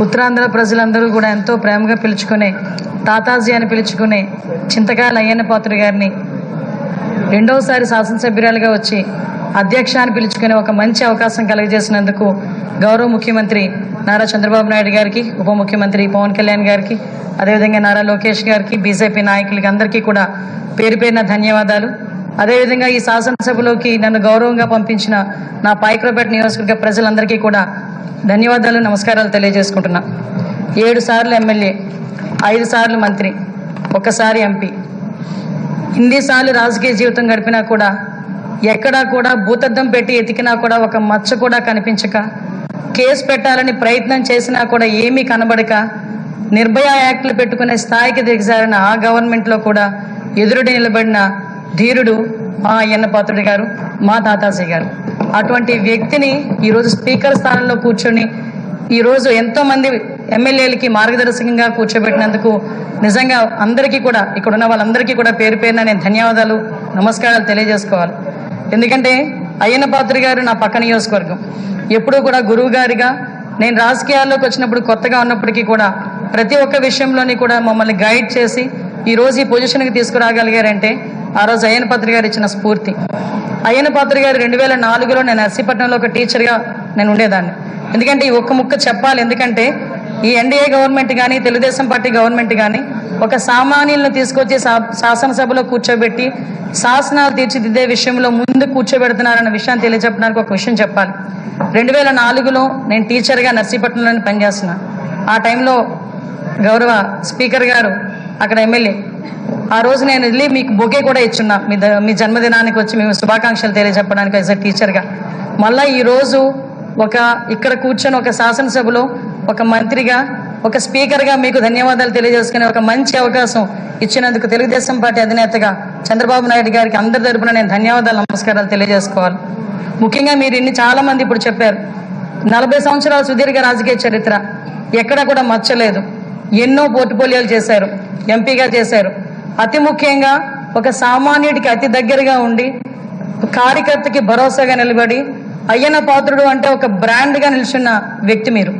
ఉత్తరాంధ్ర ప్రజలందరూ కూడా ఎంతో ప్రేమగా పిలుచుకునే తాతాజీ అని పిలుచుకునే చింతకాయల అయ్యన్న పాత్రుడు గారిని రెండవసారి శాసనసభ్యురాలుగా వచ్చి అధ్యక్ష అని పిలుచుకునే ఒక మంచి అవకాశం కలుగజేసినందుకు గౌరవ ముఖ్యమంత్రి నారా చంద్రబాబు నాయుడు గారికి, ఉప ముఖ్యమంత్రి పవన్ కళ్యాణ్ గారికి, అదేవిధంగా నారా లోకేష్ గారికి, బీజేపీ నాయకులకి అందరికీ కూడా పేరు పేరున ధన్యవాదాలు. అదేవిధంగా ఈ శాసనసభలోకి నన్ను గౌరవంగా పంపించిన నా పాయకరావుపేట నియోజకవర్గ ప్రజలందరికీ కూడా ధన్యవాదాలు, నమస్కారాలు తెలియజేసుకుంటున్నా. 7 సార్లు ఎమ్మెల్యే, 5 సార్లు మంత్రి, 1 సారి ఎంపీ, ఇన్నిసార్లు రాజకీయ జీవితం గడిపినా కూడా ఎక్కడా కూడా భూతద్దం పెట్టి ఎతికినా కూడా ఒక మచ్చ కూడా కనిపించక, కేసు పెట్టాలని ప్రయత్నం చేసినా కూడా ఏమీ కనబడక, నిర్భయ యాక్ట్లు పెట్టుకునే స్థాయికి దిగజారిన ఆ గవర్నమెంట్లో కూడా ఎదురుడి నిలబడిన ధీరుడు మా అయ్యన్న పాత్రుడు గారు, మా తాతాజీ గారు. అటువంటి వ్యక్తిని ఈరోజు స్పీకర్ స్థానంలో కూర్చొని ఈరోజు ఎంతోమంది ఎమ్మెల్యేలకి మార్గదర్శకంగా కూర్చోబెట్టినందుకు నిజంగా అందరికీ కూడా, ఇక్కడ ఉన్న వాళ్ళందరికీ కూడా పేరు పేరున నేను ధన్యవాదాలు, నమస్కారాలు తెలియజేసుకోవాలి. ఎందుకంటే అయ్యన్న పాత్రుడు గారు నా పక్క నియోజకవర్గం. ఎప్పుడూ కూడా గురువు గారిగా నేను రాజకీయాల్లోకి వచ్చినప్పుడు కొత్తగా ఉన్నప్పటికీ కూడా ప్రతి ఒక్క విషయంలోని కూడా మమ్మల్ని గైడ్ చేసి ఈరోజు ఈ పొజిషన్కి తీసుకురాగలిగారంటే ఆ రోజు అయ్యన్న పాత్రుడు గారు ఇచ్చిన స్ఫూర్తి. అయ్యన్న పాత్రుడు గారు 2004లో నేను నర్సీపట్నంలో ఒక టీచర్గా నేను ఉండేదాన్ని. ఎందుకంటే ఈ ఒక్క ముక్క చెప్పాలి, ఎందుకంటే ఈ ఎన్డీఏ గవర్నమెంట్ కానీ తెలుగుదేశం పార్టీ గవర్నమెంట్ కానీ ఒక సామాన్యులను తీసుకొచ్చి శాసనసభలో కూర్చోబెట్టి శాసనాలు తీర్చిదిద్దే విషయంలో ముందు కూర్చోబెడుతున్నారన్న విషయాన్ని తెలియజెప్పడానికి ఒక విషయం చెప్పాలి. 2004లో నేను టీచర్గా నర్సీపట్నంలోనే పనిచేస్తున్నా. ఆ టైంలో గౌరవ స్పీకర్ గారు అక్కడ ఎమ్మెల్యే. ఆ రోజు నేను వెళ్ళి మీకు బొకే కూడా ఇచ్చున్నా, మీ జన్మదినానికి వచ్చి మేము శుభాకాంక్షలు తెలియజెప్పడానికి యాజ్ ఎ టీచర్గా. మళ్ళీ ఈరోజు ఇక్కడ కూర్చొని ఒక శాసనసభలో ఒక మంత్రిగా, ఒక స్పీకర్గా మీకు ధన్యవాదాలు తెలియజేసుకునే ఒక మంచి అవకాశం ఇచ్చినందుకు తెలుగుదేశం పార్టీ అధినేతగా చంద్రబాబు నాయుడు గారికి అందరి తరపున నేను ధన్యవాదాలు, నమస్కారాలు తెలియజేసుకోవాలి. ముఖ్యంగా మీరు చాలా మంది ఇప్పుడు చెప్పారు, 40 సంవత్సరాల సుదీర్ఘ రాజకీయ చరిత్ర, ఎక్కడ కూడా మచ్చలేదు, ఎన్నో పోర్టుపోలియోలు చేశారు, ఎంపీగా చేశారు. అతి ముఖ్యంగా ఒక సామాన్యుడికి అతి దగ్గరగా ఉండి కార్యకర్తకి భరోసాగా నిలబడి అయ్యన్న పాత్రుడు అంటే ఒక బ్రాండ్గా నిల్చున్న వ్యక్తి మీరు.